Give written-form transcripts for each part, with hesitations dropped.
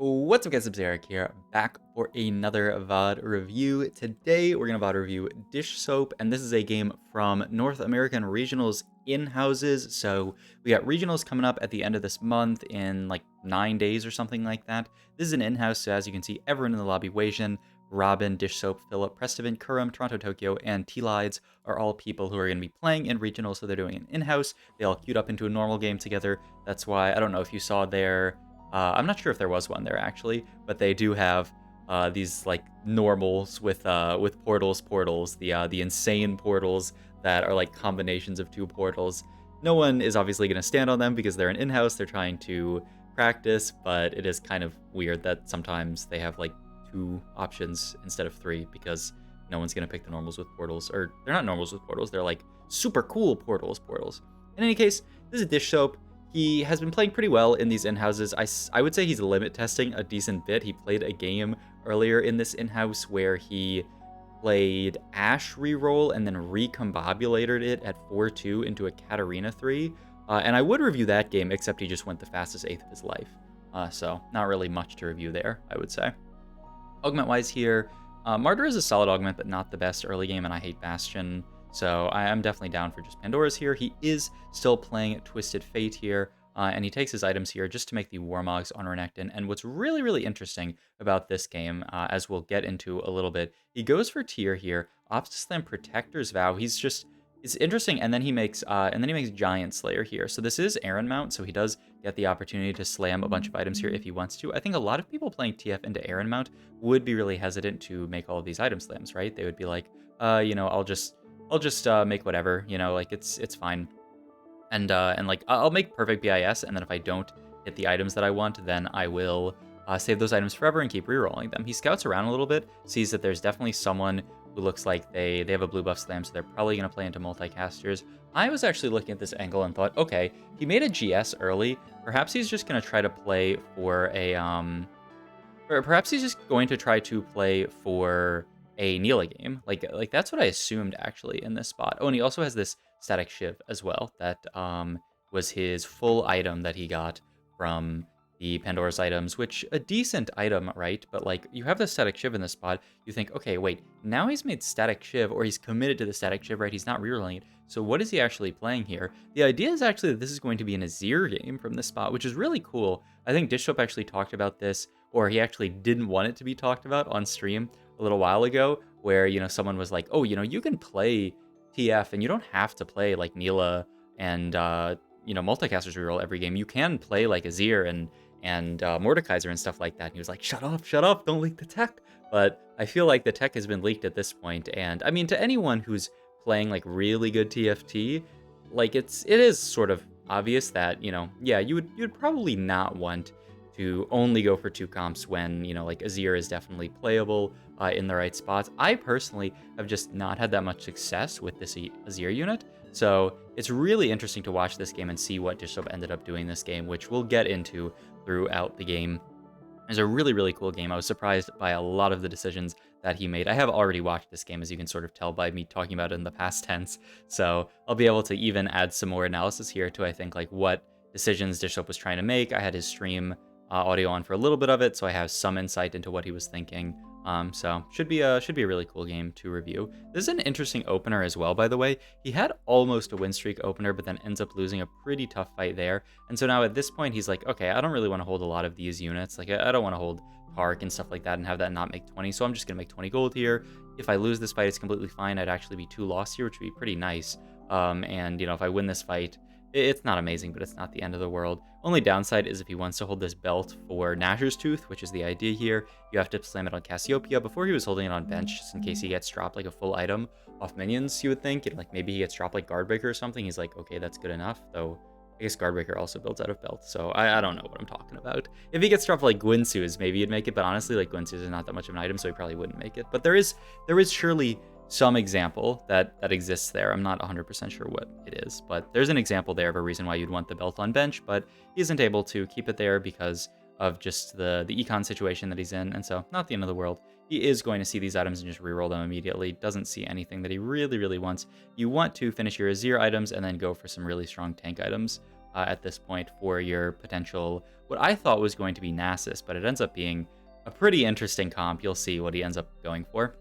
What's up guys, it's Eric here, back for another VOD review. Today we're going to VOD review Dish Soap, and this is a game from North American Regionals in-houses. So we got Regionals coming up at the end of this month in like 9 days or something like that. This is an in-house, so as you can see, everyone in the lobby, Weijin, Robin, Dish Soap, Philip, Prestivan, Kurum, Toronto, Tokyo, and T-Lides are all people who are going to be playing in Regionals, so they're doing an in-house. They all queued up into a normal game together. That's why, I don't know if you saw their... I'm not sure if there was one there actually, but they do have these like normals with portals, the insane portals that are like combinations of two portals. No one is obviously going to stand on them because they're an in-house. They're trying to practice, but it is kind of weird that sometimes they have like 2 options instead of 3 because no one's going to pick the normals with portals, or they're not normals with portals. They're like super cool portals. In any case, this is Dish Soap. He has been playing pretty well in these in-houses. I would say he's limit testing a decent bit. He played a game earlier in this in-house where he played Ashe Reroll and then recombobulated it at 4-2 into a Katarina 3. And I would review that game, except he just went the fastest 8th of his life. So not really much to review there, I would say. Augment-wise here, Martyr is a solid augment, but not the best early game, and I hate Bastion. So I am definitely down for just Pandora's here. He is still playing Twisted Fate here, and he takes his items here just to make the Warmogs on Renekton. And what's really, really interesting about this game, as we'll get into a little bit, he goes for tier here, opts to slam Protector's Vow. It's interesting, and then he makes Giant Slayer here. So this is Aaron Mount, so he does get the opportunity to slam a bunch of items here if he wants to. I think a lot of people playing TF into Aaron Mount would be really hesitant to make all of these item slams, right? They would be like, I'll just make whatever, like it's fine. And like I'll make perfect BIS, and then if I don't hit the items that I want, then I will save those items forever and keep rerolling them. He scouts around a little bit, sees that there's definitely someone who looks like they have a blue buff slam, so they're probably going to play into multicasters. I was actually looking at this angle and thought, okay, he made a GS early. Perhaps he's just going to try to play for a or perhaps he's just going to try to play for a Neela game. Like that's what I assumed actually in this spot. Oh, and he also has this Static Shiv as well. That was his full item that he got from the Pandora's items, which a decent item, right? But like you have the Static Shiv in this spot, you think, okay, wait, now he's made Static Shiv, or he's committed to the Static Shiv, right? He's not rerolling it. So what is he actually playing here? The idea is actually that this is going to be an Azir game from this spot, which is really cool. I think Dish Soap actually talked about this, or he actually didn't want it to be talked about on stream a little while ago, where someone was like, oh, you can play TF and you don't have to play like Neela and multicasters reroll every game. You can play like Azir and Mordekaiser and stuff like that. And he was like, shut up, don't leak the tech. But I feel like the tech has been leaked at this point, and I mean, to anyone who's playing like really good TFT, like it is sort of obvious that yeah, you'd probably not want to only go for 2 comps when, like Azir is definitely playable in the right spots. I personally have just not had that much success with this Azir unit, so it's really interesting to watch this game and see what Dish Soap ended up doing this game, which we'll get into throughout the game. It's a really, really cool game. I was surprised by a lot of the decisions that he made. I have already watched this game, as you can sort of tell by me talking about it in the past tense, so I'll be able to even add some more analysis here to, I think, like what decisions Dish Soap was trying to make. I had his stream audio on for a little bit of it, so I have some insight into what he was thinking. So should be a really cool game to review. This is an interesting opener as well, by the way. He had almost a win streak opener, but then ends up losing a pretty tough fight there. And so now at this point, he's like, okay, I don't really want to hold a lot of these units. Like, I don't want to hold Tark and stuff like that and have that not make 20. So I'm just gonna make 20 gold here. If I lose this fight, it's completely fine. I'd actually be 2 lost here, which would be pretty nice. And if I win this fight, it's not amazing, but it's not the end of the world. Only downside is if he wants to hold this belt for Nashor's Tooth, which is the idea here, you have to slam it on Cassiopeia. Before he was holding it on bench, just in case he gets dropped like a full item off minions, you would think. Like maybe he gets dropped like Guardbreaker or something. He's like, okay, that's good enough. Though I guess Guardbreaker also builds out of belt, so I don't know what I'm talking about. If he gets dropped like Gwynsu's, maybe he'd make it, but honestly, like Gwynsu's is not that much of an item, so he probably wouldn't make it. But there is surely some example that exists there. I'm not 100% sure what it is, but there's an example there of a reason why you'd want the belt on bench, but he isn't able to keep it there because of just the econ situation that he's in, and so not the end of the world. He is going to see these items and just reroll them immediately. Doesn't see anything that he really, really wants. You want to finish your Azir items and then go for some really strong tank items at this point for your potential, what I thought was going to be Nasus, but it ends up being a pretty interesting comp. You'll see what he ends up going for.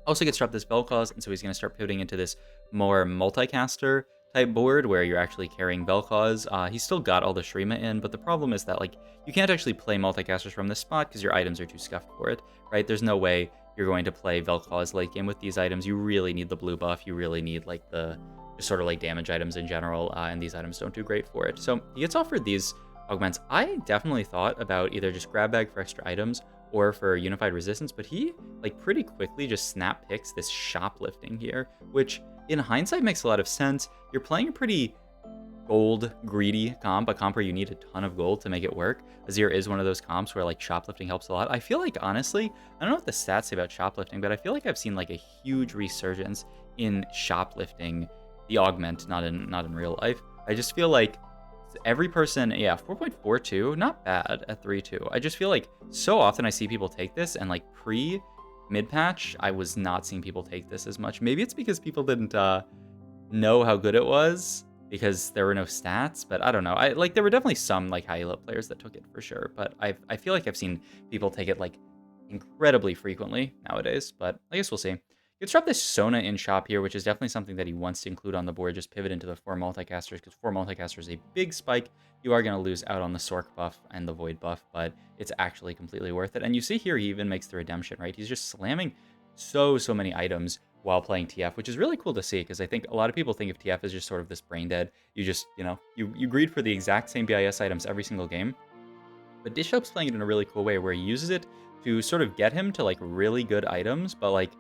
Also gets dropped this Vel'Koz, and so he's going to start pivoting into this more multicaster type board where you're actually carrying Vel'Koz. He's still got all the Shurima in, but the problem is that like you can't actually play multicasters from this spot because your items are too scuffed for it, right? There's no way you're going to play Vel'Koz late game with these items. You really need the blue buff. You really need like the just sort of like damage items in general, and these items don't do great for it. So he gets offered these augments. I definitely thought about either just grab bag for extra items or for unified resistance, but he like pretty quickly just snap picks this shoplifting here, which in hindsight makes a lot of sense. You're playing a pretty gold greedy comp, a comp where you need a ton of gold to make it work. Azir is one of those comps where like shoplifting helps a lot. I feel like honestly, I don't know what the stats say about shoplifting, but I feel like I've seen like a huge resurgence in shoplifting the augment, not in real life. I just feel like every person, yeah, 4.42, not bad at 3.2. I just feel like so often I see people take this, and like mid patch, I was not seeing people take this as much. Maybe it's because people didn't know how good it was because there were no stats, but I don't know. There were definitely some like high elo players that took it for sure, but I feel like I've seen people take it like incredibly frequently nowadays, but I guess we'll see. Gets dropped this Sona in shop here, which is definitely something that he wants to include on the board. Just pivot into the 4 multicasters, because 4 multicasters is a big spike. You are going to lose out on the Sork buff and the Void buff, but it's actually completely worth it. And you see here, he even makes the redemption, right? He's just slamming so many items while playing TF, which is really cool to see, because I think a lot of people think of TF as just sort of this brain dead. You just, you greed for the exact same BIS items every single game. But Dishop's playing it in a really cool way where he uses it to sort of get him to like really good items, but like,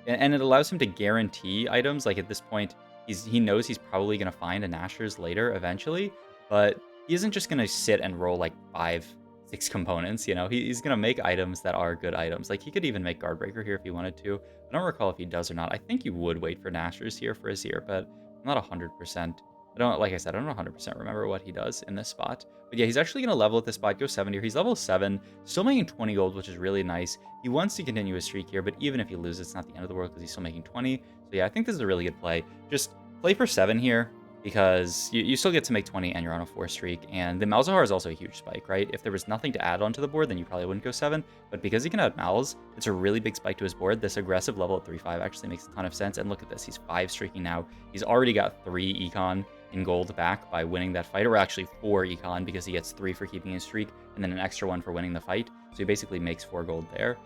and it allows him to guarantee items. Like at this point, he knows he's probably going to find a Nashor's later eventually, but he isn't just going to sit and roll like 5-6 components, He's going to make items that are good items. Like he could even make Guardbreaker here if he wanted to. I don't recall if he does or not. I think you would wait for Nashor's here for Azir, but I'm not 100%. Like I said, I don't 100% remember what he does in this spot. But yeah, he's actually going to level at this spot, go 7 here. He's level 7, still making 20 gold, which is really nice. He wants to continue his streak here, but even if he loses, it's not the end of the world because he's still making 20. So yeah, I think this is a really good play. Just play for 7 here because you still get to make 20 and you're on a 4 streak. And the Malzahar is also a huge spike, right? If there was nothing to add onto the board, then you probably wouldn't go 7. But because he can add Malz, it's a really big spike to his board. This aggressive level at 3-5 actually makes a ton of sense. And look at this, he's 5 streaking now. He's already got 3 econ in gold back by winning that fight, or actually 4 econ because he gets 3 for keeping his streak and then an extra 1 for winning the fight. So he basically makes 4 gold there.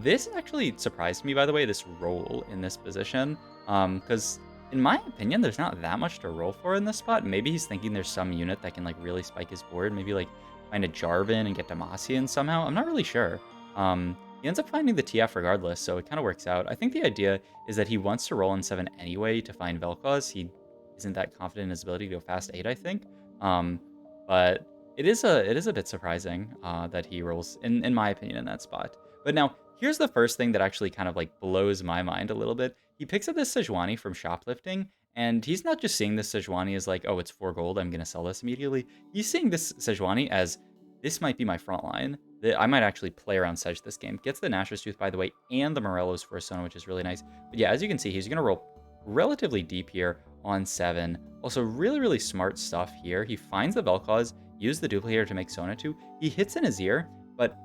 This actually surprised me, by the way, this roll in this position, because in my opinion, there's not that much to roll for in this spot. Maybe he's thinking there's some unit that can like really spike his board, maybe like find a Jarvan and get Demacian somehow. I'm not really sure. He ends up finding the TF regardless, so it kind of works out. I think the idea is that he wants to roll in 7 anyway to find Vel'Koz. He isn't that confident in his ability to go fast 8, I think. But it is a bit surprising that he rolls, in my opinion, in that spot. But now, here's the first thing that actually kind of like blows my mind a little bit. He picks up this Sejuani from Shoplifting, and he's not just seeing this Sejuani as like, oh, it's 4 gold, I'm going to sell this immediately. He's seeing this Sejuani as, this might be my front line. I might actually play around Sej this game. Gets the Nashor's Tooth, by the way, and the Morello's for a Sona, which is really nice. But yeah, as you can see, he's going to roll relatively deep here on 7. Also, really smart stuff here. He finds the Vel'Koz, use the duplicator to make Sona 2. He hits an Azir, but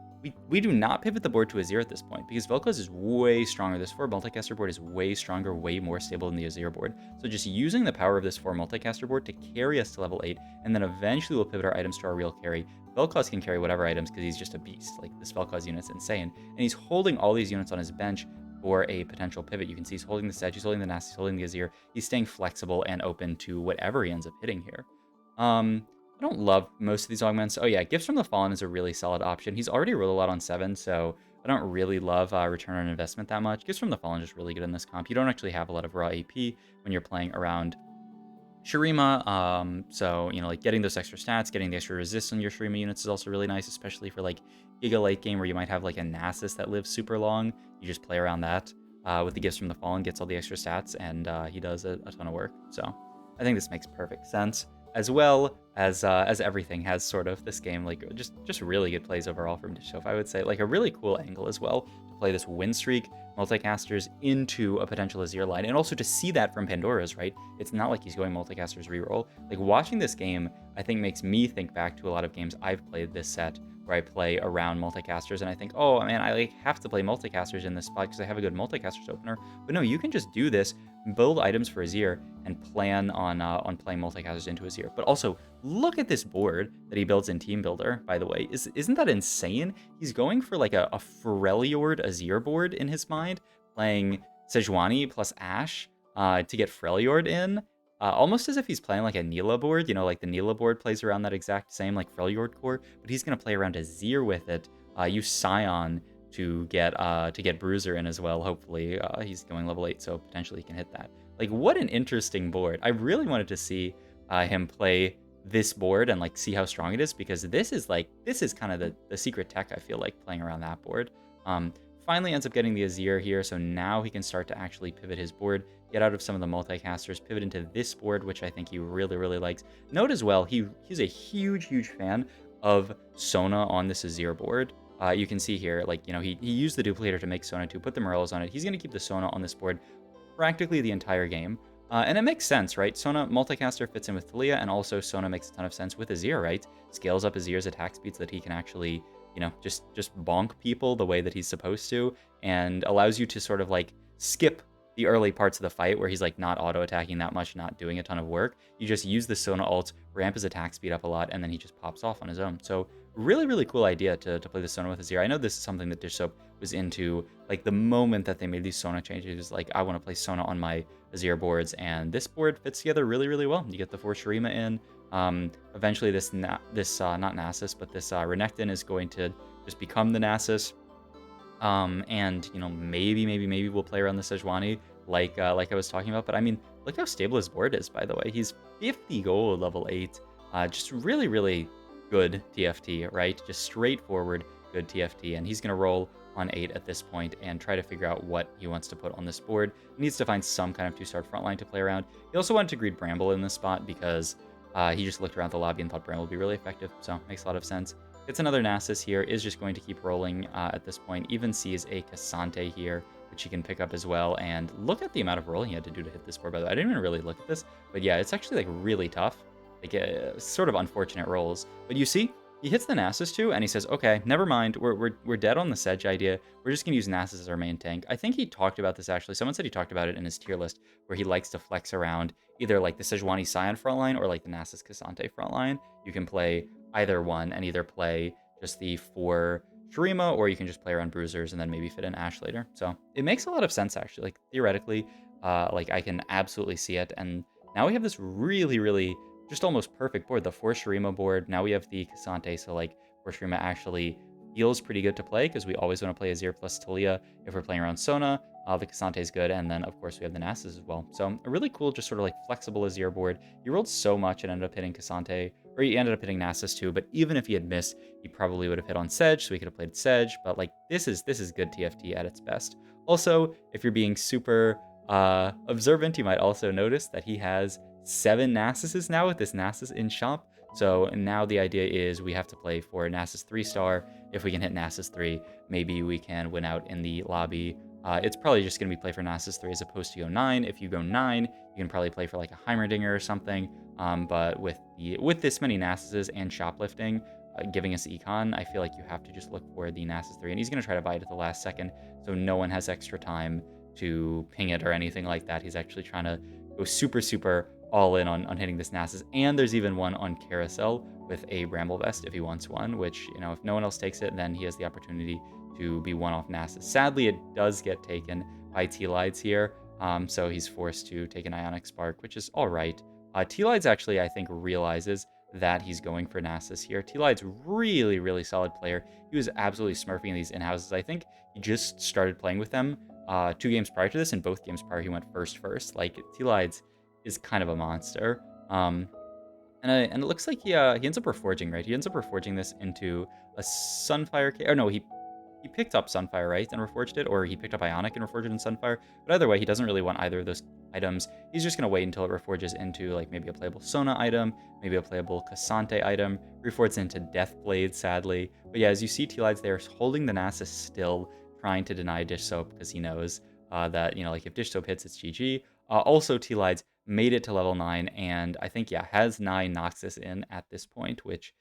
we do not pivot the board to Azir at this point because Vel'Koz is way stronger. This 4 multicaster board is way stronger, way more stable than the Azir board. So just using the power of this 4 multicaster board to carry us to level 8, and then eventually we'll pivot our items to our real carry. Vel'Koz can carry whatever items because he's just a beast. Like, this Vel'Koz unit's insane. And he's holding all these units on his bench for a potential pivot. You can see he's holding the Sej, he's holding the Nasus, he's holding the Azir. He's staying flexible and open to whatever he ends up hitting here. I don't love most of these augments. Oh yeah, Gifts from the Fallen is a really solid option. He's already rolled a lot on 7, so I don't really love return on investment that much. Gifts from the Fallen is just really good in this comp. You don't actually have a lot of raw AP when you're playing around Shurima, so, like getting those extra stats, getting the extra resist on your Shurima units is also really nice, especially for like Giga late game where you might have like a Nasus that lives super long. You just play around that with the Gifts from the Fallen, gets all the extra stats, and he does a ton of work. So I think this makes perfect sense. as well as everything has sort of this game, like just really good plays overall from Dish Soap, I would say. Like a really cool angle as well to play this win streak, multicasters into a potential Azir line, and also to see that from Pandora's, right? It's not like he's going multicasters reroll. Like watching this game, I think makes me think back to a lot of games I've played this set where I play around multicasters and I think, oh man, I like have to play multicasters in this spot because I have a good multicasters opener. But no, you can just do this, build items for Azir, and plan on playing multicasters into Azir. But also, look at this board that he builds in Team Builder, by the way. Isn't that insane? He's going for like a Freljord Azir board in his mind, playing Sejuani plus Ashe to get Freljord in. Almost as if he's playing like a Neela board, you know, like the Neela board plays around that exact same like Freljord core, but he's going to play around Azir with it. Use Scion to get Bruiser in as well. Hopefully, he's going level 8, so potentially he can hit that. Like, what an interesting board. I really wanted to see him play this board and like see how strong it is, because this is kind of the secret tech, I feel like, playing around that board. Finally ends up getting the Azir here, so now he can start to actually pivot his board, get out of some of the multicasters, pivot into this board, which I think he really, really likes. Note as well, he's a huge fan of Sona on this Azir board. You can see here, like, you know, he used the duplicator to make Sona 2, put the Morellos on it. He's going to keep the Sona on this board practically the entire game. And it makes sense, right? Sona multicaster fits in with Talia, and also Sona makes a ton of sense with Azir, right? Scales up Azir's attack speed so that he can actually, you know, just bonk people the way that he's supposed to, and allows you to sort of like skip the early parts of the fight where he's like not auto-attacking that much, not doing a ton of work. You just use the Sona ult, ramp his attack speed up a lot, and then he just pops off on his own. So really, really cool idea to play the Sona with Azir. I know this is something that Dish Soap was into, like the moment that they made these Sona changes, like I want to play Sona on my Azir boards, and this board fits together really, really well. You get the 4 Shurima in. Eventually this not Nasus, but this Renekton is going to just become the Nasus. And you know, maybe we'll play around the Sejuani like I was talking about. But I mean, look how stable his board is, by the way. He's 50 gold, level 8. Just really, really good TFT, right? Just straightforward good TFT, and he's gonna roll on 8 at this point and try to figure out what he wants to put on this board. He needs to find some kind of 2-star frontline to play around. He also wanted to greed Bramble in this spot because he just looked around the lobby and thought Bramble would be really effective, so makes a lot of sense. It's another Nasus here, is just going to keep rolling at this point. Even sees a Cassante here, which he can pick up as well, and look at the amount of rolling he had to do to hit this board, by the way. I didn't even really look at this, but yeah, it's actually like really tough. Like sort of unfortunate rolls. But you see, he hits the Nasus too, and he says, okay, never mind, we're dead on the Sedge idea. We're just going to use Nasus as our main tank. I think he talked about this, actually. Someone said he talked about it in his tier list, where he likes to flex around either like the Sejuani Scion frontline or like the Nasus Cassante frontline. You can play either one and either play just the 4 Shurima, or you can just play around Bruisers and then maybe fit in Ashe later. So it makes a lot of sense, actually. Like, theoretically, like I can absolutely see it. And now we have this really, really just almost perfect board, the 4 Shurima board. Now we have the Cassante, so like 4 Shurima actually feels pretty good to play, because we always want to play Azir plus Talia if we're playing around Sona. The Cassante is good, and then of course we have the Nasus as well. So a really cool, just sort of like flexible Azir board. He rolled so much and ended up hitting Cassante, or he ended up hitting Nasus too, but even if he had missed, he probably would have hit on Sedge, so he could have played Sedge. But like this is good TFT at its best. Also, if you're being super observant, you might also notice that he has 7 Nasuses now with this Nasus in shop. So now the idea is we have to play for Nasus 3-star. If we can hit Nasus 3, maybe we can win out in the lobby. It's probably just going to be play for Nasus 3 as opposed to go 9. If you go 9, you can probably play for like a Heimerdinger or something. But with this many Nasuses and Shoplifting giving us Econ, I feel like you have to just look for the Nasus 3. And he's going to try to buy it at the last second, so no one has extra time to ping it or anything like that. He's actually trying to go super all in on hitting this Nasus. And there's even one on Carousel with a Bramble Vest if he wants one, which, you know, if no one else takes it, then he has the opportunity to be one off Nasus. Sadly, it does get taken by T-Lides here, so he's forced to take an Ionic Spark, which is all right. T-Lides actually, I think, realizes that he's going for Nasus here. T-Lide's really solid player. He was absolutely smurfing in these in-houses. I think he just started playing with them 2 games prior to this, and both games prior he went first. Like, T-Lides is kind of a monster. And it looks like he ends up reforging, right? He ends up reforging this into a Sunfire... Oh, no, he he picked up Sunfire, right, and reforged it, or he picked up Ionic and reforged it in Sunfire. But either way, he doesn't really want either of those items. He's just going to wait until it reforges into like maybe a playable Sona item, maybe a playable Cassante item, reforges into Deathblade, sadly. But yeah, as you see, T-Lides there holding the Nasus still, trying to deny Dish Soap because he knows that, you know, like if Dish Soap hits, it's GG. Also, T-Lides made it to level 9, and I think, yeah, has 9 Noxus in at this point, which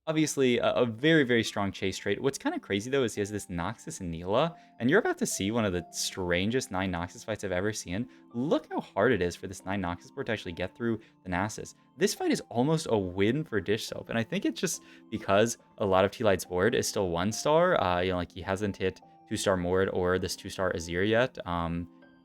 obviously a very, very strong chase trait. What's kind of crazy, though, is he has this Noxus and Neela, and you're about to see one of the strangest 9 Noxus fights I've ever seen. Look how hard it is for this 9 Noxus board to actually get through the Nasus. This fight is almost a win for Dish Soap, and I think it's just because a lot of T-Light's board is still 1-star. You know, like he hasn't hit 2-star Mord or this 2-star Azir yet.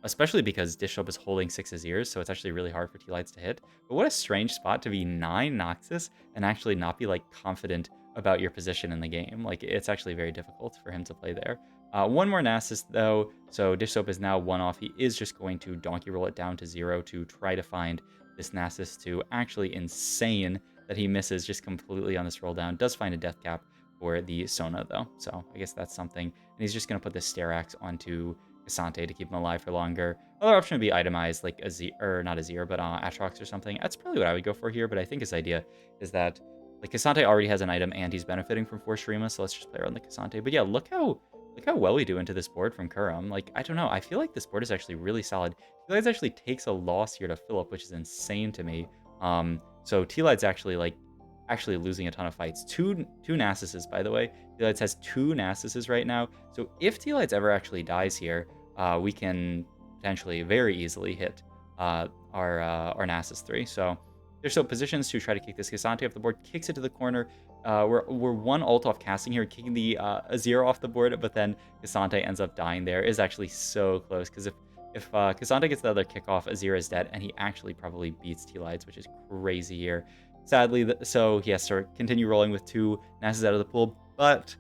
Especially because Dish Soap is holding 6 Azirs, so it's actually really hard for T-Lights to hit. But what a strange spot to be 9 Noxus and actually not be, like, confident about your position in the game. Like, it's actually very difficult for him to play there. One more Nasus, though, so Dish Soap is now 1 off. He is just going to donkey roll it down to 0 to try to find this Nasus to actually insane that he misses just completely on this roll down. Does find a death cap for the Sona, though, so I guess that's something. And he's just going to put this Sterax onto Cassante to keep him alive for longer. Other option would be itemized, like Azir, or not Azir, but Atrox or something. That's probably what I would go for here, but I think his idea is that, like, Cassante already has an item and he's benefiting from Force Shurima, so let's just play around the Cassante. But yeah, look how well we do into this board from Kurum. Like, I don't know, I feel like this board is actually really solid. T-Lides actually takes a loss here to Philip, which is insane to me. So T-Lides actually, like, losing a ton of fights. Two Nasuses, by the way. T-Lides has 2 Nasuses right now. So if T-Lides ever actually dies here, we can potentially very easily hit our Nasus 3. So there's still positions to try to kick this Cassante off the board, kicks it to the corner. We're 1 ult off casting here, kicking the Azir off the board, but then Cassante ends up dying there. Is actually so close, because if Cassante gets the other kickoff, Azir is dead, and he actually probably beats T-Lides, which is crazy here. Sadly, so he has to continue rolling with 2 Nasus out of the pool, but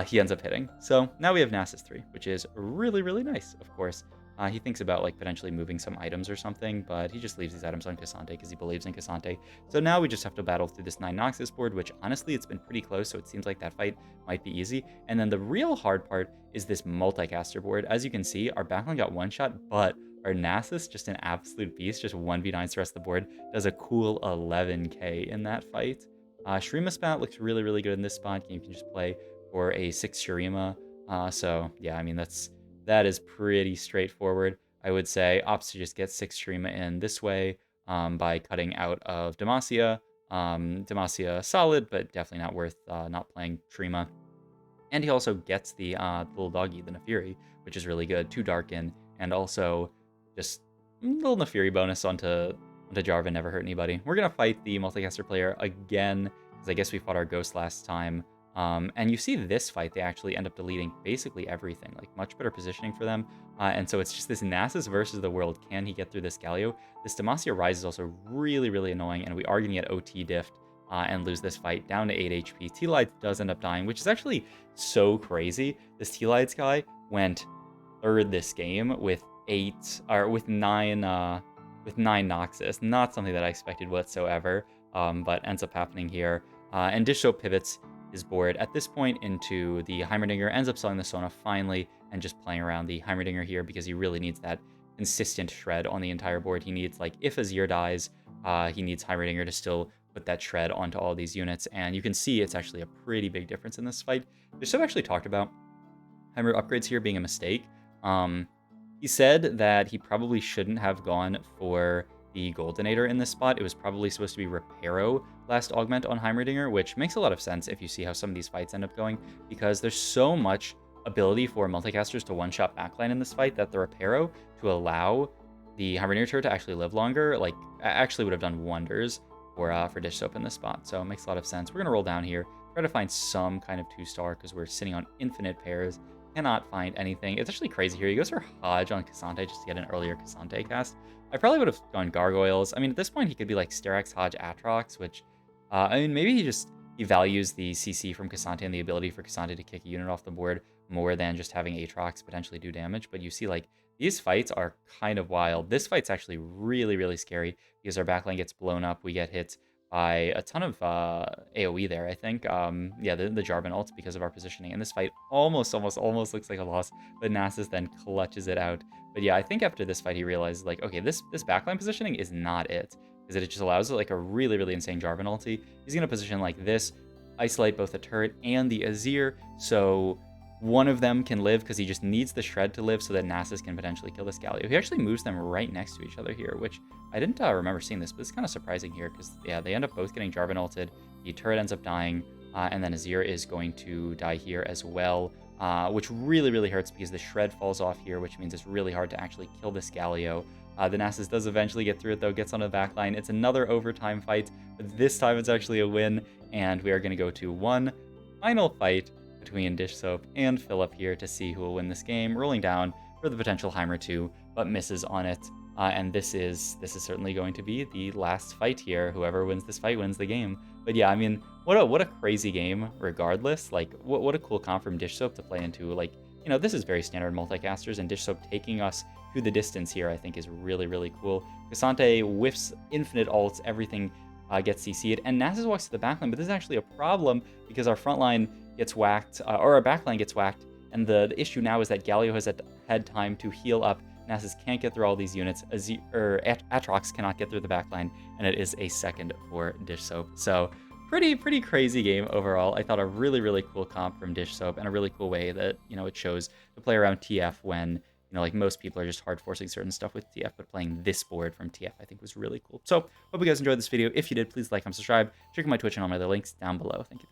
he ends up hitting. So now we have Nasus 3, which is really, really nice, of course. He thinks about, like, potentially moving some items or something, but he just leaves these items on Cassante because he believes in Cassante. So now we just have to battle through this 9 Noxus board, which honestly, it's been pretty close, so it seems like that fight might be easy. And then the real hard part is this multicaster board. As you can see, our backline got 1-shot, but our Nasus, just an absolute beast, just 1v9s the rest of the board, does a cool 11k in that fight. Shurima Spat looks really, really good in this spot. You can just play for a 6 Shurima. So yeah, I mean, that is pretty straightforward. I would say opts to just get 6 Shurima in this way by cutting out of Demacia. Demacia solid, but definitely not worth not playing Shurima. And he also gets the little doggy, the Nefiri, which is really good. 2 Darken, and also just a little Nefiri bonus onto Jarvan, never hurt anybody. We're going to fight the multicaster player again, because I guess we fought our ghost last time. And you see this fight, they actually end up deleting basically everything, like much better positioning for them. And so it's just this Nasus versus the world. Can he get through this Galio? This Demacia Rise is also really, really annoying, and we are going to get OT diffed and lose this fight down to 8 HP. T-Lides does end up dying, which is actually so crazy. This T-Lides guy went 3rd this game with 9 Noxus. Not something that I expected whatsoever, but ends up happening here. And Dish Soap pivots his board at this point into the Heimerdinger, ends up selling the Sona finally, and just playing around the Heimerdinger here because he really needs that consistent shred on the entire board. He needs, like, if Azir dies, he needs Heimerdinger to still put that shred onto all these units, and you can see it's actually a pretty big difference in this fight. Dish Soap actually talked about Heimer upgrades here being a mistake. He said that he probably shouldn't have gone for the Goldenator in this spot. It was probably supposed to be Reparo last augment on Heimerdinger, which makes a lot of sense if you see how some of these fights end up going, because there's so much ability for multicasters to one-shot backline in this fight that the Reparo, to allow the Heimerdinger turret to actually live longer, like, actually would have done wonders for Dish Soap in this spot. So it makes a lot of sense. We're going to roll down here, try to find some kind of 2-star, because we're sitting on infinite pairs. Cannot find anything. It's actually crazy here. He goes for Hodge on Cassante just to get an earlier Cassante cast. I probably would have gone Gargoyles. I mean, at this point, he could be like Sterax, Hodge, Atrox, which, I mean, maybe he values the CC from Cassante and the ability for Cassante to kick a unit off the board more than just having Atrox potentially do damage. But you see, like, these fights are kind of wild. This fight's actually really, really scary because our backline gets blown up. We get hit by a ton of AoE there, I think. Yeah, the Jarvan ult because of our positioning. And this fight almost looks like a loss, but Nasus then clutches it out. But yeah, I think after this fight, he realized, like, okay, this backline positioning is not it, because it just allows, like, a really insane Jarvan ulti. He's going to position like this, isolate both the turret and the Azir, so one of them can live because he just needs the shred to live so that Nasus can potentially kill this Galio. He actually moves them right next to each other here, which I didn't remember seeing this, but it's kind of surprising here because, yeah, they end up both getting Jarvan ulted. The turret ends up dying, and then Azir is going to die here as well, which really hurts because the shred falls off here, which means it's really hard to actually kill this Galio. The Nasus does eventually get through it, though, gets on the back line. It's another overtime fight, but this time it's actually a win, and we are going to go to one final fight between Dish Soap and Philip here to see who will win this game, rolling down for the potential Heimer 2, but misses on it. And this is certainly going to be the last fight here. Whoever wins this fight wins the game. But yeah, I mean, what a crazy game regardless. Like, what a cool comp from Dish Soap to play into. Like, you know, this is very standard multicasters, and Dish Soap taking us to the distance here, I think, is really cool. Cassante whiffs infinite ults, everything gets CC'd, and Nasus walks to the backline, but this is actually a problem because our front line gets whacked, or our backline gets whacked, and the issue now is that Galio has had time to heal up. Nasus can't get through all these units. Atrox cannot get through the backline, and it is a second for Dish Soap. So pretty crazy game overall. I thought a really cool comp from Dish Soap, and a really cool way that, you know, it shows to play around TF when, you know, like most people are just hard forcing certain stuff with TF, but playing this board from TF I think was really cool. So hope you guys enjoyed this video. If you did, please like and subscribe. Check out my Twitch and all my other links down below. Thank you.